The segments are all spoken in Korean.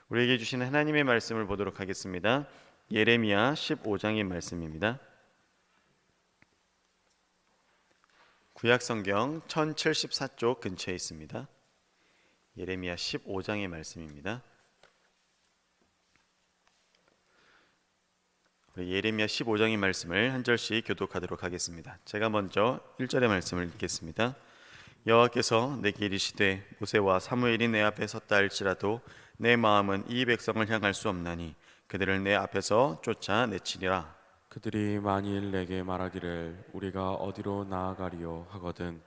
우리에게 주시는 하나님의 말씀을 보도록 하겠습니다. 예레미야 15장의 말씀입니다. 구약성경 1074쪽 근처에 있습니다. 예레미야 15장의 말씀입니다. 우리 예레미야 15장의 말씀을 한 절씩 교독하도록 하겠습니다. 제가 먼저 1절의 말씀을 읽겠습니다. 여호와께서 내게 이르시되 모세와 사무엘이 내 앞에 섰다 할지라도 내 마음은 이 백성을 향할 수 없나니 그들을 내 앞에서 쫓아내치리라. 그들이 만일 내게 말하기를 우리가 어디로 나아가리요 하거든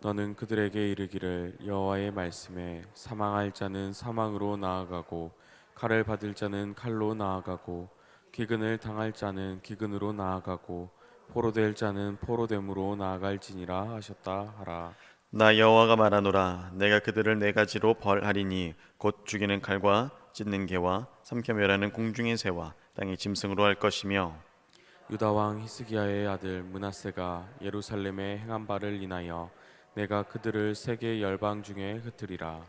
너는 그들에게 이르기를 여호와의 말씀에 사망할 자는 사망으로 나아가고 칼을 받을 자는 칼로 나아가고 기근을 당할 자는 기근으로 나아가고 포로될 자는 포로됨으로 나아갈지니라 하셨다 하라. 나 여호와가 말하노라. 내가 그들을 네 가지로 벌하리니 곧 죽이는 칼과 찢는 개와 삼켜 멸하는 공중의 새와 땅의 짐승으로 할 것이며 유다 왕 히스기야의 아들 므낫세가 예루살렘에 행한 바를 인하여 내가 그들을 세계 열방 중에 흩으리라.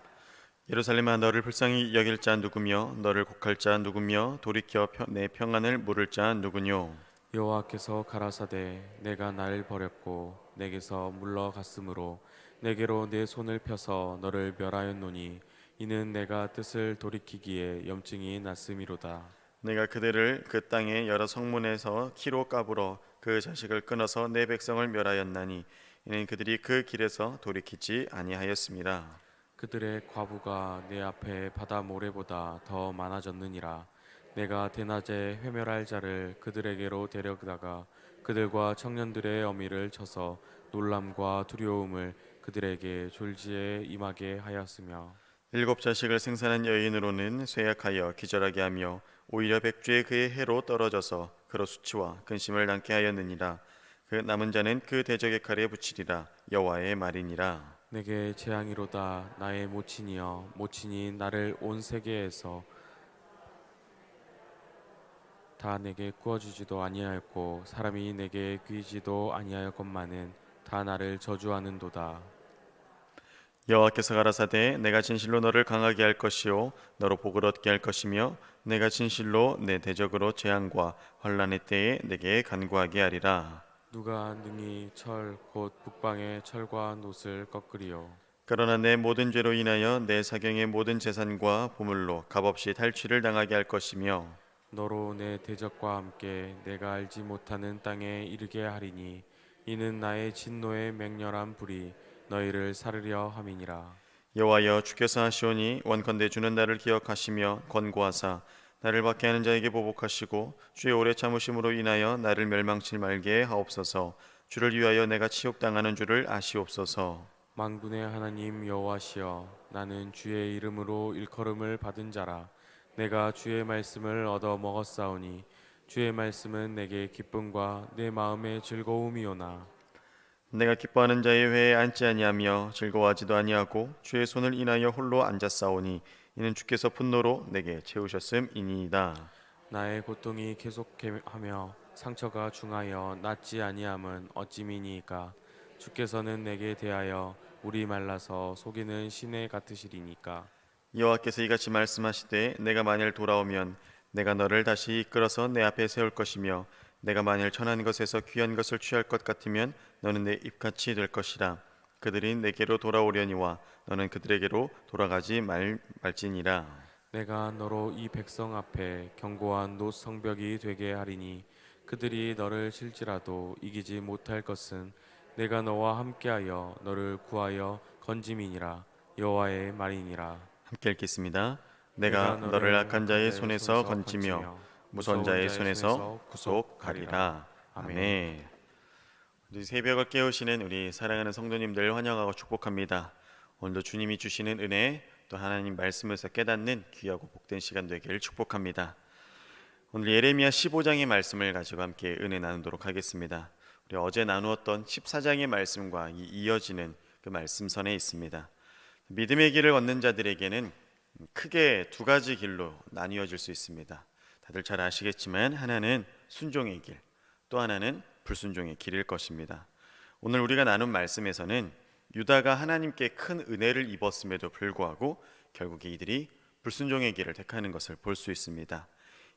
예루살렘아 너를 불쌍히 여길 자 누구며 너를 곡할 자 누구며 돌이켜 내 평안을 물을 자 누구뇨. 여호와께서 가라사대 내가 나를 버렸고 내게서 물러갔으므로 내게로 내 손을 펴서 너를 멸하였노니 이는 내가 뜻을 돌이키기에 염증이 났음이로다. 내가 그들을 그 땅의 여러 성문에서 키로 까불어 그 자식을 끊어서 내 백성을 멸하였나니 이는 그들이 그 길에서 돌이키지 아니하였습니다. 그들의 과부가 내 앞에 바다 모래보다 더 많아졌느니라. 내가 대낮에 회멸할 자를 그들에게로 데려다가 그들과 청년들의 어미를 쳐서 놀람과 두려움을 그들에게 졸지에 임하게 하였으며 일곱 자식을 생산한 여인으로는 쇠약하여 기절하게 하며 오히려 백주에 그의 해로 떨어져서 그로 수치와 근심을 낳게 하였느니라. 그 남은 자는 그 대적의 칼에 붙이리라. 여호와의 말이니라. 내게 재앙이로다. 나의 모친이여 모친이 나를 온 세계에서 다 내게 구워주지도 아니하였고 사람이 내게 귀지도 아니하였건만은 다 나를 저주하는도다. 여호와께서 가라사대 내가 진실로 너를 강하게 할 것이요 너로 복을 얻게 할 것이며 내가 진실로 내 대적으로 재앙과 환난의 때에 내게 간구하게 하리라. 누가 능히 철 곧 북방의 철과 놋을 꺾으리요. 그러나 내 모든 죄로 인하여 내 사경의 모든 재산과 보물로 값없이 탈취를 당하게 할 것이며 너로 내 대적과 함께 내가 알지 못하는 땅에 이르게 하리니 이는 나의 진노의 맹렬한 불이 너희를 사르려 함이니라. 여호와여 주께서 하시오니 원컨대 주는 나를 기억하시며 권고하사 나를 박해하는 자에게 보복하시고 주의 오래 참으심으로 인하여 나를 멸망치 말게 하옵소서. 주를 위하여 내가 치욕당하는 줄을 아시옵소서. 만군의 하나님 여호와시여 나는 주의 이름으로 일컬음을 받은 자라. 내가 주의 말씀을 얻어 먹었사오니 주의 말씀은 내게 기쁨과 내 마음의 즐거움이오나. 내가 기뻐하는 자의 회에 앉지 아니하며 즐거워하지도 아니하고 주의 손을 인하여 홀로 앉았사오니 이는 주께서 분노로 내게 채우셨음이니이다. 나의 고통이 계속하며 상처가 중하여 낫지 아니함은 어찌미니이까. 주께서는 내게 대하여 물이 말라서 속이는 시내 같으시리니까. 여호와께서 이같이 말씀하시되 내가 만일 돌아오면 내가 너를 다시 이끌어서 내 앞에 세울 것이며 내가 만일 천한 것에서 귀한 것을 취할 것 같으면 너는 내 입같이 될 것이라. 그들이 내게로 돌아오려니와 너는 그들에게로 돌아가지 말지니라. 내가 너로 이 백성 앞에 견고한 놋 성벽이 되게 하리니 그들이 너를 칠지라도 이기지 못할 것은 내가 너와 함께하여 너를 구하여 건짐이니라. 여호와의 말이니라. 함께 읽겠습니다. 내가 너를 악한 자의 손에서 건지며 무서운 자의 손에서 구속하리라. 아멘. 우리 새벽을 깨우시는 우리 사랑하는 성도님들 환영하고 축복합니다. 오늘도 주님이 주시는 은혜 또 하나님 말씀에서 깨닫는 귀하고 복된 시간 되기를 축복합니다. 오늘 예레미야 15장의 말씀을 가지고 함께 은혜 나누도록 하겠습니다. 우리 어제 나누었던 14장의 말씀과 이어지는 그 말씀선에 있습니다. 믿음의 길을 걷는 자들에게는 크게 두 가지 길로 나뉘어질 수 있습니다. 다들 잘 아시겠지만 하나는 순종의 길, 또 하나는 불순종의 길일 것입니다. 오늘 우리가 나눈 말씀에서는 유다가 하나님께 큰 은혜를 입었음에도 불구하고 결국 이들이 불순종의 길을 택하는 것을 볼 수 있습니다.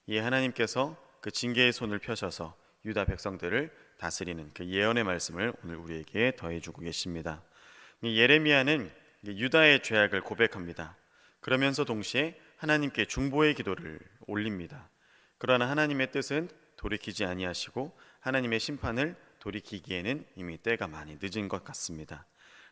이에 하나님께서 그 징계의 손을 펴셔서 유다 백성들을 다스리는 그 예언의 말씀을 오늘 우리에게 더해주고 계십니다. 예레미야는 유다의 죄악을 고백합니다. 그러면서 동시에 하나님께 중보의 기도를 올립니다. 그러나 하나님의 뜻은 돌이키지 아니하시고 하나님의 심판을 돌이키기에는 이미 때가 많이 늦은 것 같습니다.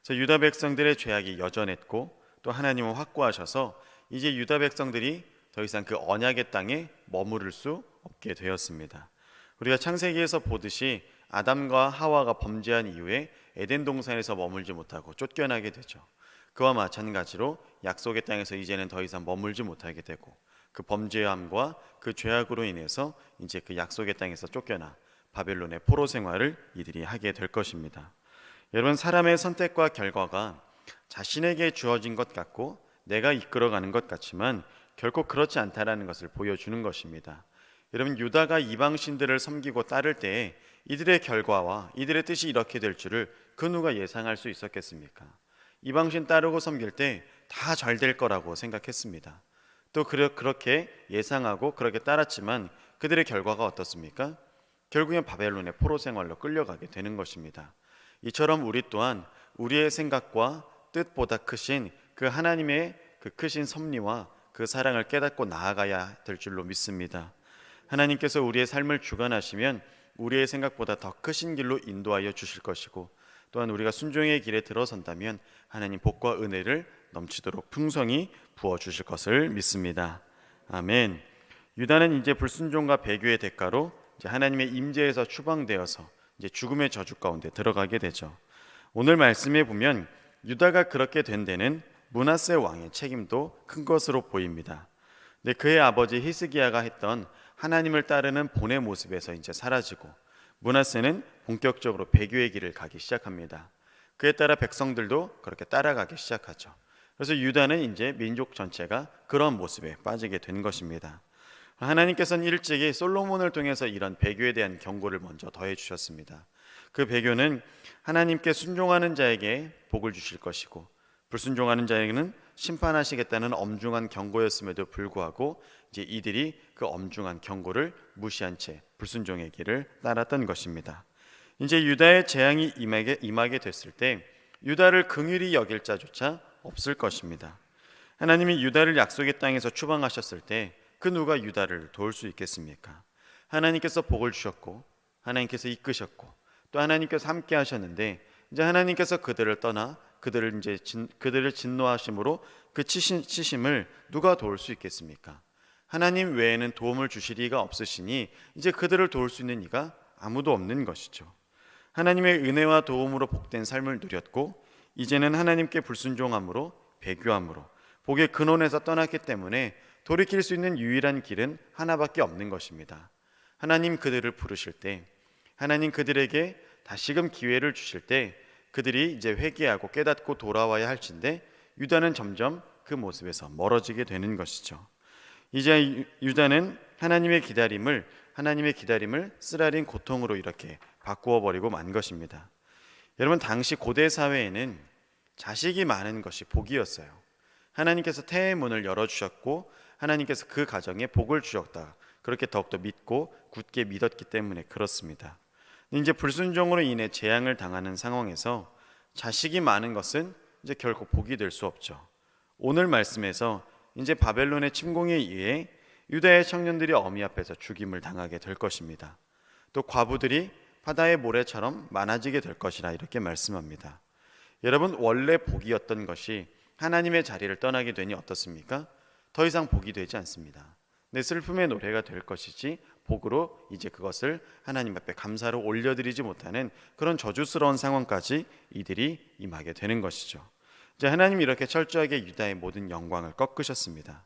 그래서 유다 백성들의 죄악이 여전했고 또 하나님은 확고하셔서 이제 유다 백성들이 더 이상 그 언약의 땅에 머무를 수 없게 되었습니다. 우리가 창세기에서 보듯이 아담과 하와가 범죄한 이후에 에덴 동산에서 머물지 못하고 쫓겨나게 되죠. 그와 마찬가지로 약속의 땅에서 이제는 더 이상 머물지 못하게 되고 그 범죄함과 그 죄악으로 인해서 이제 그 약속의 땅에서 쫓겨나 바벨론의 포로 생활을 이들이 하게 될 것입니다. 여러분, 사람의 선택과 결과가 자신에게 주어진 것 같고 내가 이끌어가는 것 같지만 결코 그렇지 않다라는 것을 보여주는 것입니다. 여러분, 유다가 이방신들을 섬기고 따를 때에 이들의 결과와 이들의 뜻이 이렇게 될 줄을 그 누가 예상할 수 있었겠습니까? 이방신 따르고 섬길 때 다 잘 될 거라고 생각했습니다. 또 그렇게 예상하고 그렇게 따랐지만 그들의 결과가 어떻습니까? 결국엔 바벨론의 포로 생활로 끌려가게 되는 것입니다. 이처럼 우리 또한 우리의 생각과 뜻보다 크신 그 하나님의 그 크신 섭리와 그 사랑을 깨닫고 나아가야 될 줄로 믿습니다. 하나님께서 우리의 삶을 주관하시면 우리의 생각보다 더 크신 길로 인도하여 주실 것이고 또한 우리가 순종의 길에 들어선다면 하나님 복과 은혜를 넘치도록 풍성히 부어주실 것을 믿습니다. 아멘. 유다는 이제 불순종과 배교의 대가로 이제 하나님의 임재에서 추방되어서 이제 죽음의 저주 가운데 들어가게 되죠. 오늘 말씀에 보면 유다가 그렇게 된 데는 므낫세 왕의 책임도 큰 것으로 보입니다. 근데 그의 아버지 히스기야가 했던 하나님을 따르는 본의 모습에서 이제 사라지고 므낫세는 본격적으로 배교의 길을 가기 시작합니다. 그에 따라 백성들도 그렇게 따라가기 시작하죠. 그래서 유다는 이제 민족 전체가 그런 모습에 빠지게 된 것입니다. 하나님께서는 일찍이 솔로몬을 통해서 이런 배교에 대한 경고를 먼저 더해 주셨습니다. 그 배교는 하나님께 순종하는 자에게 복을 주실 것이고 불순종하는 자에게는 심판하시겠다는 엄중한 경고였음에도 불구하고 이제 이들이 그 엄중한 경고를 무시한 채 불순종의 길을 따랐던 것입니다. 이제 유다의 재앙이 임하게 됐을 때 유다를 긍휼히 여길 자조차 없을 것입니다. 하나님이 유다를 약속의 땅에서 추방하셨을 때 그 누가 유다를 도울 수 있겠습니까? 하나님께서 복을 주셨고 하나님께서 이끄셨고 또 하나님께서 함께 하셨는데 이제 하나님께서 그들을 떠나 그들을 진노하심으로 그 치심을 누가 도울 수 있겠습니까? 하나님 외에는 도움을 주실 이가 없으시니 이제 그들을 도울 수 있는 이가 아무도 없는 것이죠. 하나님의 은혜와 도움으로 복된 삶을 누렸고 이제는 하나님께 불순종함으로 배교함으로 복의 근원에서 떠났기 때문에 돌이킬 수 있는 유일한 길은 하나밖에 없는 것입니다. 하나님 그들을 부르실 때 하나님 그들에게 다시금 기회를 주실 때 그들이 이제 회개하고 깨닫고 돌아와야 할진데 유다는 점점 그 모습에서 멀어지게 되는 것이죠. 이제 유다는 하나님의 기다림을 쓰라린 고통으로 이렇게 바꾸어 버리고 만 것입니다. 여러분, 당시 고대 사회에는 자식이 많은 것이 복이었어요. 하나님께서 태의 문을 열어주셨고 하나님께서 그 가정에 복을 주셨다. 그렇게 더욱더 믿고 굳게 믿었기 때문에 그렇습니다. 이제 불순종으로 인해 재앙을 당하는 상황에서 자식이 많은 것은 이제 결코 복이 될 수 없죠. 오늘 말씀에서 이제 바벨론의 침공에 의해 유다의 청년들이 어미 앞에서 죽임을 당하게 될 것입니다. 또 과부들이 바다의 모래처럼 많아지게 될 것이라 이렇게 말씀합니다. 여러분, 원래 복이었던 것이 하나님의 자리를 떠나게 되니 어떻습니까? 더 이상 복이 되지 않습니다. 내 슬픔의 노래가 될 것이지 복으로 이제 그것을 하나님 앞에 감사로 올려드리지 못하는 그런 저주스러운 상황까지 이들이 임하게 되는 것이죠. 이제 하나님이 이렇게 철저하게 유다의 모든 영광을 꺾으셨습니다.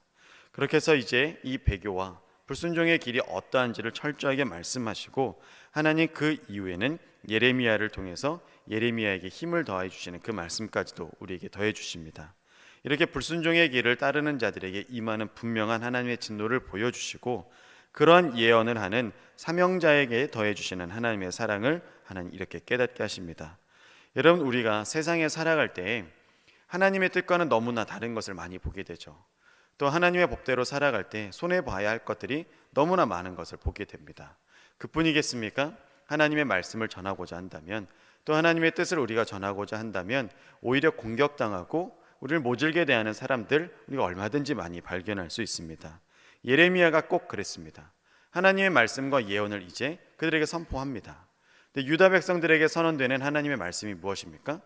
그렇게 해서 이제 이 배교와 불순종의 길이 어떠한지를 철저하게 말씀하시고 하나님 그 이후에는 예레미야를 통해서 예레미야에게 힘을 더해 주시는 그 말씀까지도 우리에게 더해 주십니다. 이렇게 불순종의 길을 따르는 자들에게 임하는 분명한 하나님의 진노를 보여주시고 그런 예언을 하는 사명자에게 더해 주시는 하나님의 사랑을 하나님 이렇게 깨닫게 하십니다. 여러분, 우리가 세상에 살아갈 때 하나님의 뜻과는 너무나 다른 것을 많이 보게 되죠. 또 하나님의 법대로 살아갈 때 손해 봐야 할 것들이 너무나 많은 것을 보게 됩니다. 그뿐이겠습니까? 하나님의 말씀을 전하고자 한다면, 또 하나님의 뜻을 우리가 전하고자 한다면 오히려 공격당하고 우리를 모질게 대하는 사람들 우리가 얼마든지 많이 발견할 수 있습니다. 예레미야가 꼭 그랬습니다. 하나님의 말씀과 예언을 이제 그들에게 선포합니다. 근데 유다 백성들에게 선언되는 하나님의 말씀이 무엇입니까?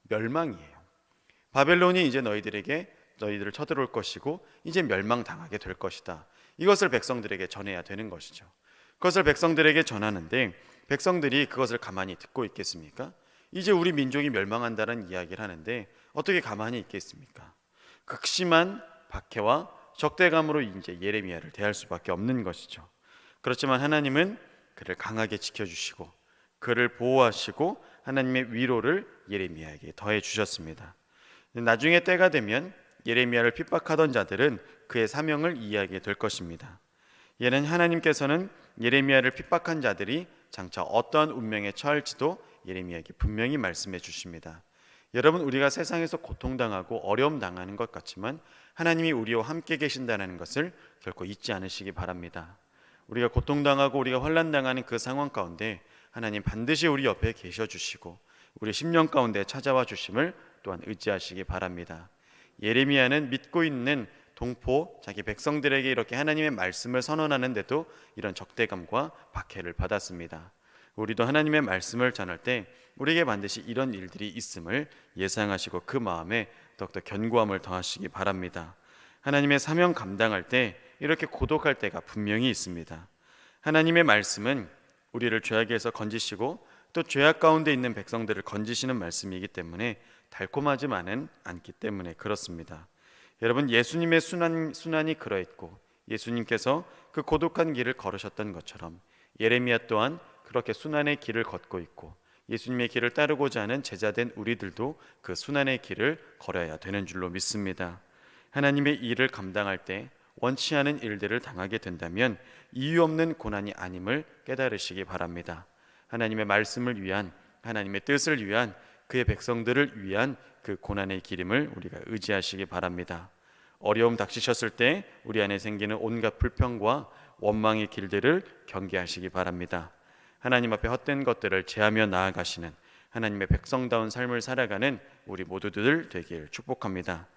멸망이에요. 바벨론이 이제 너희들을 쳐들어올 것이고 이제 멸망당하게 될 것이다. 이것을 백성들에게 전해야 되는 것이죠. 그것을 백성들에게 전하는데 백성들이 그것을 가만히 듣고 있겠습니까? 이제 우리 민족이 멸망한다는 이야기를 하는데 어떻게 가만히 있겠습니까? 극심한 박해와 적대감으로 이제 예레미야를 대할 수밖에 없는 것이죠. 그렇지만 하나님은 그를 강하게 지켜주시고 그를 보호하시고 하나님의 위로를 예레미야에게 더해 주셨습니다. 나중에 때가 되면 예레미야를 핍박하던 자들은 그의 사명을 이해하게 될 것입니다. 이는 하나님께서는 예레미야를 핍박한 자들이 장차 어떠한 운명에 처할지도 예레미야에게 분명히 말씀해 주십니다. 여러분, 우리가 세상에서 고통당하고 어려움 당하는 것 같지만 하나님이 우리와 함께 계신다는 것을 결코 잊지 않으시기 바랍니다. 우리가 고통당하고 우리가 환난당하는 그 상황 가운데 하나님 반드시 우리 옆에 계셔 주시고 우리 심령 가운데 찾아와 주심을 또한 의지하시기 바랍니다. 예레미야는 믿고 있는 동포 자기 백성들에게 이렇게 하나님의 말씀을 선언하는데도 이런 적대감과 박해를 받았습니다. 우리도 하나님의 말씀을 전할 때 우리에게 반드시 이런 일들이 있음을 예상하시고 그 마음에 더욱더 견고함을 더하시기 바랍니다. 하나님의 사명 감당할 때 이렇게 고독할 때가 분명히 있습니다. 하나님의 말씀은 우리를 죄악에서 건지시고 또 죄악 가운데 있는 백성들을 건지시는 말씀이기 때문에 달콤하지만은 않기 때문에 그렇습니다. 여러분, 예수님의 순환이 그러했고 예수님께서 그 고독한 길을 걸으셨던 것처럼 예레미야 또한 그렇게 순환의 길을 걷고 있고 예수님의 길을 따르고자 하는 제자된 우리들도 그 순환의 길을 걸어야 되는 줄로 믿습니다. 하나님의 일을 감당할 때 원치 않은 일들을 당하게 된다면 이유 없는 고난이 아님을 깨달으시기 바랍니다. 하나님의 말씀을 위한, 하나님의 뜻을 위한, 그의 백성들을 위한 그 고난의 길임을 우리가 의지하시기 바랍니다. 어려움 닥치셨을 때 우리 안에 생기는 온갖 불평과 원망의 길들을 경계하시기 바랍니다. 하나님 앞에 헛된 것들을 제하며 나아가시는 하나님의 백성다운 삶을 살아가는 우리 모두들 되길 축복합니다.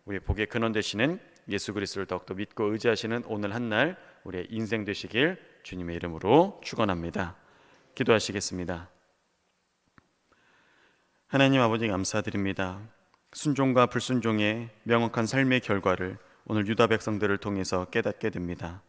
우리 복의 근원 되시는 예수 그리스도를 더욱더 믿고 의지하시는 오늘 한날 우리의 인생 되시길 주님의 이름으로 축원합니다. 기도하시겠습니다. 하나님 아버지, 감사드립니다. 순종과 불순종의 명확한 삶의 결과를 오늘 유다 백성들을 통해서 깨닫게 됩니다.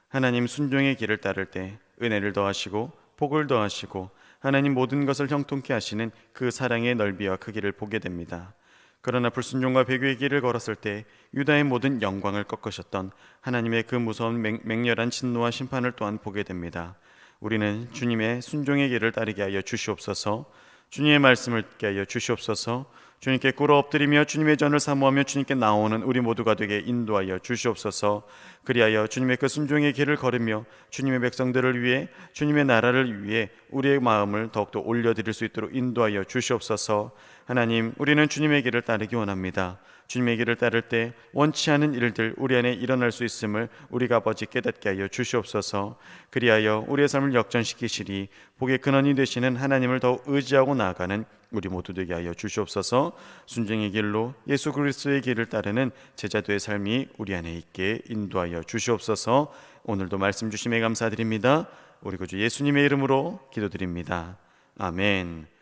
하나님, 순종의 길을 따를 때 은혜를 더하시고 복을 더하시고 하나님 모든 것을 형통케 하시는 그 사랑의 넓이와 크기를 보게 됩니다. 그러나 불순종과 배교의 길을 걸었을 때 유다의 모든 영광을 꺾으셨던 하나님의 그 무서운 맹렬한 진노와 심판을 또한 보게 됩니다. 우리는 주님의 순종의 길을 따르게 하여 주시옵소서. 주님의 말씀을 듣게 하여 주시옵소서. 주님께 꿇어 엎드리며 주님의 전을 사모하며 주님께 나오는 우리 모두가 되게 인도하여 주시옵소서. 그리하여 주님의 그 순종의 길을 걸으며 주님의 백성들을 위해, 주님의 나라를 위해 우리의 마음을 더욱더 올려드릴 수 있도록 인도하여 주시옵소서. 하나님, 우리는 주님의 길을 따르기 원합니다. 주님의 길을 따를 때 원치 않은 일들 우리 안에 일어날 수 있음을 우리가 아버지 깨닫게 하여 주시옵소서. 그리하여 우리의 삶을 역전시키시리 복의 근원이 되시는 하나님을 더욱 의지하고 나아가는 우리 모두 되게 하여 주시옵소서. 순종의 길로 예수 그리스도의 길을 따르는 제자도의 삶이 우리 안에 있게 인도하여 주시옵소서. 오늘도 말씀 주심에 감사드립니다. 우리 구주 예수님의 이름으로 기도드립니다. 아멘.